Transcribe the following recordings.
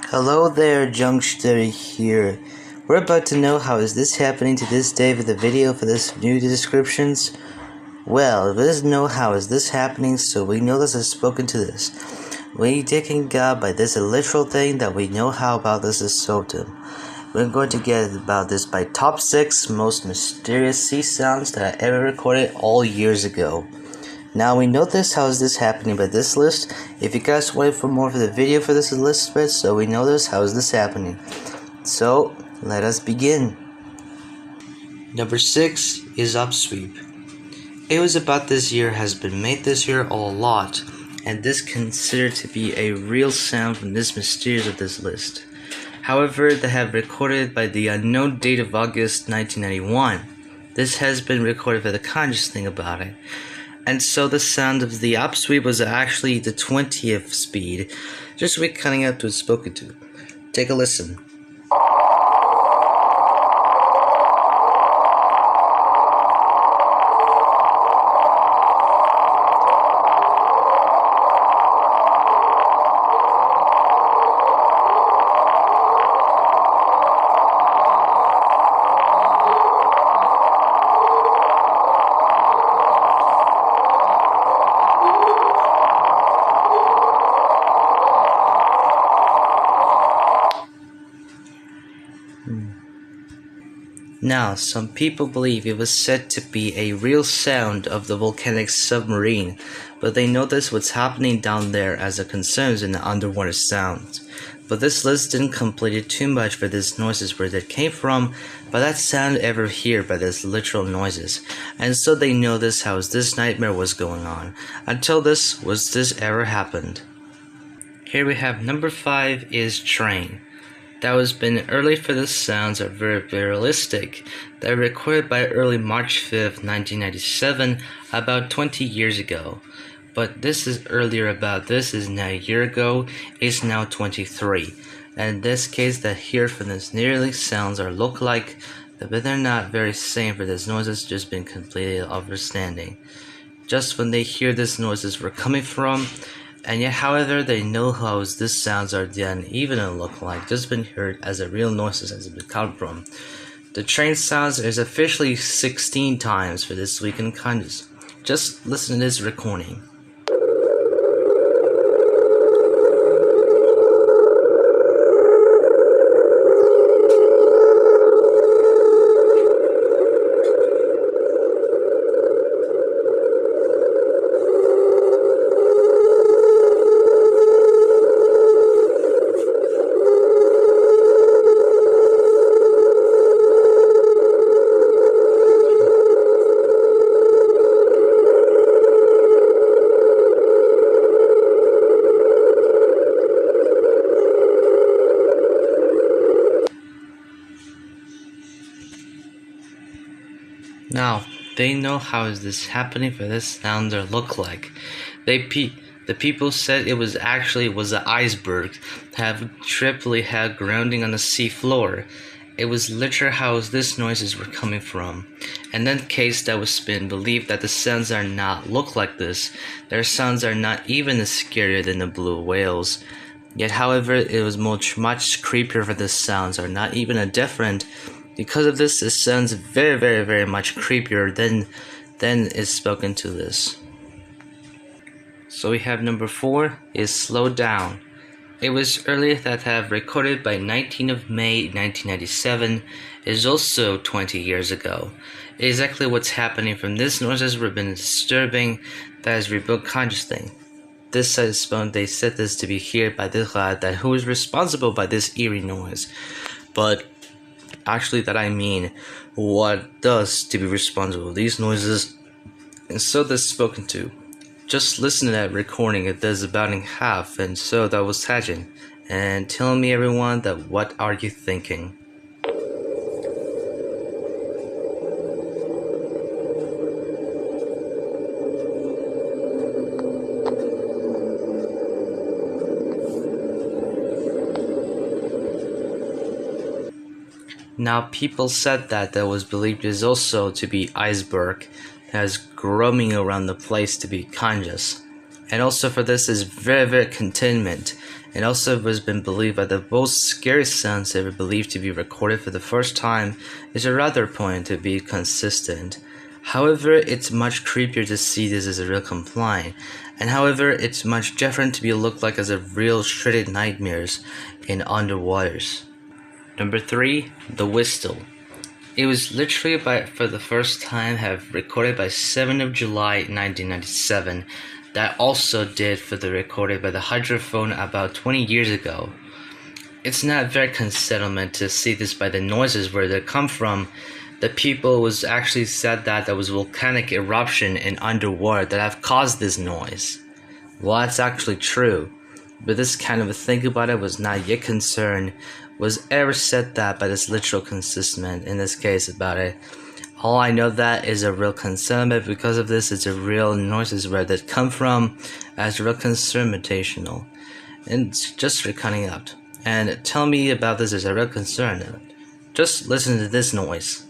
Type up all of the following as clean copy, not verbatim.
Hello there, Junkster here. We're about to know how is this happening to this day for the video for this new descriptions. Well, let's know how is this happening so we know this has spoken to this. We taking God by this a literal thing that we know how about this is Sotum. We're going to get about this by top 6 most mysterious sea sounds that I ever recorded all years ago. Now we know this, how is this happening by this list. If you guys wait for more for the video for this list, so we know this, how is this happening. So, let us begin. Number 6 is Upsweep. It was about this year has been made this year a lot, and this considered to be a real sound from this mysterious of this list. However, they have recorded by the unknown date of August 1991. This has been recorded by the conscious thing about it. And so the sound of the upsweep was actually the 20th speed, just we cutting out to spoken to. Take a listen. Now, some people believe it was said to be a real sound of the volcanic submarine, but they noticed what's happening down there as it concerns in the underwater sounds. But this list didn't complete it too much for these noises where they came from, but that sound ever here by these literal noises, and so they noticed how this nightmare was going on, until this ever happened. Here we have number 5 is train. That was been early for the sounds are very realistic. They were recorded by early March 5th, 1997, about 20 years ago. But this is earlier about this is now a year ago, is now 23. And in this case that here for this nearly sounds are look like, but they're not very same for this noises just been completely understanding. Just when they hear this noises were coming from, and yet, however, they know how these sounds are done, even a look-alike, just been heard as a real noises as it been come from. The train sounds is officially 16 times for this week in Conscious. Just listen to this recording. Now, they know how is this happening for this sound or look like. The people said it was actually an iceberg have triply had grounding on the sea floor. It was literally how this noises were coming from. And then case that was been believed that the sounds are not look like this. Their sounds are not even as scarier than the blue whales. Yet however it was much creepier for the sounds are not even a different. Because of this, it sounds very much creepier than is spoken to this. So we have number 4 is Slow Down. It was earlier that have recorded by 19th of May 1997. It is also 20 years ago. Exactly what's happening from this noises have been disturbing that is rebuilt conscious thing. This is spoken they said this to be here by this lad that who is responsible by this eerie noise. But actually that I mean what does to be responsible these noises, and so that's spoken to. Just listen to that recording, it does about in half, and so that was Tajin, and tell me everyone that what are you thinking. Now people said that was believed is also to be Iceberg, as roaming around the place to be conscious. And also for this is very containment. And also it has been believed by the most scary sounds ever believed to be recorded for the first time is a rather point to be consistent. However, it's much creepier to see this as a real complaint, and however, it's much different to be looked like as a real shredded nightmares in underwaters. Number 3, the whistle. It was literally for the first time have recorded by 7th of July 1997. That also did for the recorded by the hydrophone about 20 years ago. It's not very concealment to see this by the noises where they come from. The people was actually said that there was volcanic eruption in underwater that have caused this noise. Well, that's actually true, but this kind of a thing about it was not yet concerned was ever said that by this literal consistent in this case about it. All I know that is a real concern, but because of this, it's a real noises where that come from as real concernational. And it's just reckoning out. And tell me about this as a real concern. Just listen to this noise.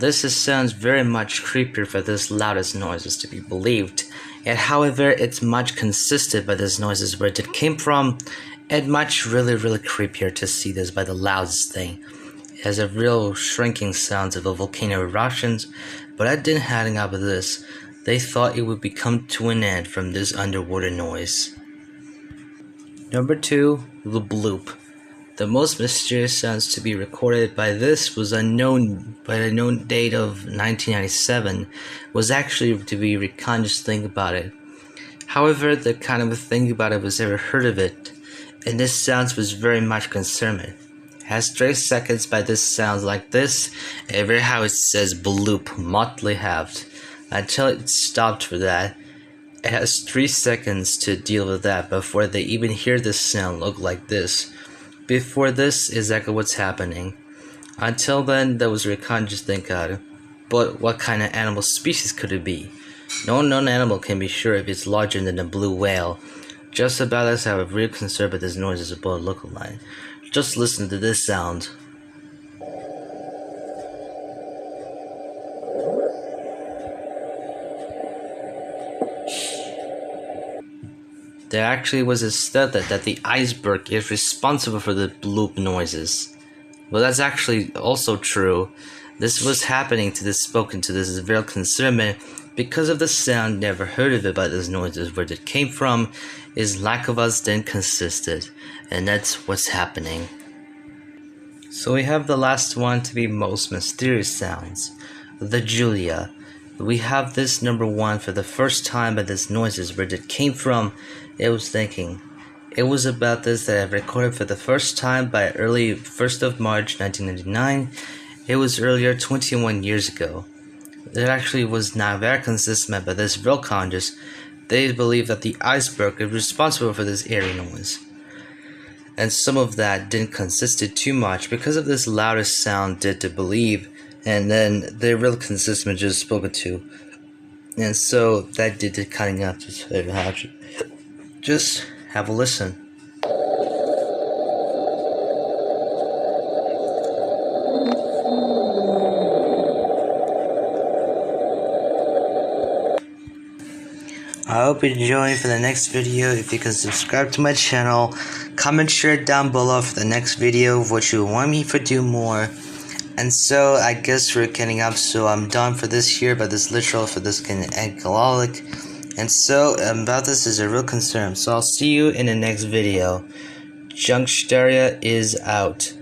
Sounds very much creepier for this loudest noises to be believed, yet however it's much consistent by these noises where it came from, and much really creepier to see this by the loudest thing. It has a real shrinking sounds of the volcano eruptions, but I didn't hang up with this. They thought it would become to an end from this underwater noise. Number 2, the bloop. The most mysterious sounds to be recorded by this was unknown by the known date of 1997 was actually to be reconscious thing about it. However, the kind of a thing about it was ever heard of it, and this sounds was very much concerning. It has 3 seconds by this sounds like this, ever how it says bloop motley halved until it stopped for that. It has 3 seconds to deal with that before they even hear this sound look like this. Before this is exactly what's happening. Until then, there was reconscious think out it. But what kind of animal species could it be? No known animal can be sure if it's larger than a blue whale. Just about as how a real concern about this noise is about look like. Just listen to this sound. There actually was a study that the iceberg is responsible for the bloop noises. Well, that's actually also true. This was happening to this spoken to this is real concern because of the sound never heard of it by those noises where it came from is lack of us then consisted, and that's what's happening. So we have the last one to be most mysterious sounds, the Julia. We have this number 1 for the first time by this noises where it came from. It was thinking. It was about this that I've recorded for the first time by early 1st of March 1999. It was earlier 21 years ago. It actually was not very consistent but this real conscious. They believe that the iceberg is responsible for this eerie noise. And some of that didn't consisted too much because of this loudest sound did to believe, and then the real consistent just spoken to. And so that did the cutting up to just have a listen. I hope you enjoy for the next video. If you can subscribe to my channel, comment, share down below for the next video of what you want me to do more. And so I guess we're getting up, so I'm done for this here, but this literal for this kind of alcoholic. And so about this is a real concern. So I'll see you in the next video. Junksteria is out.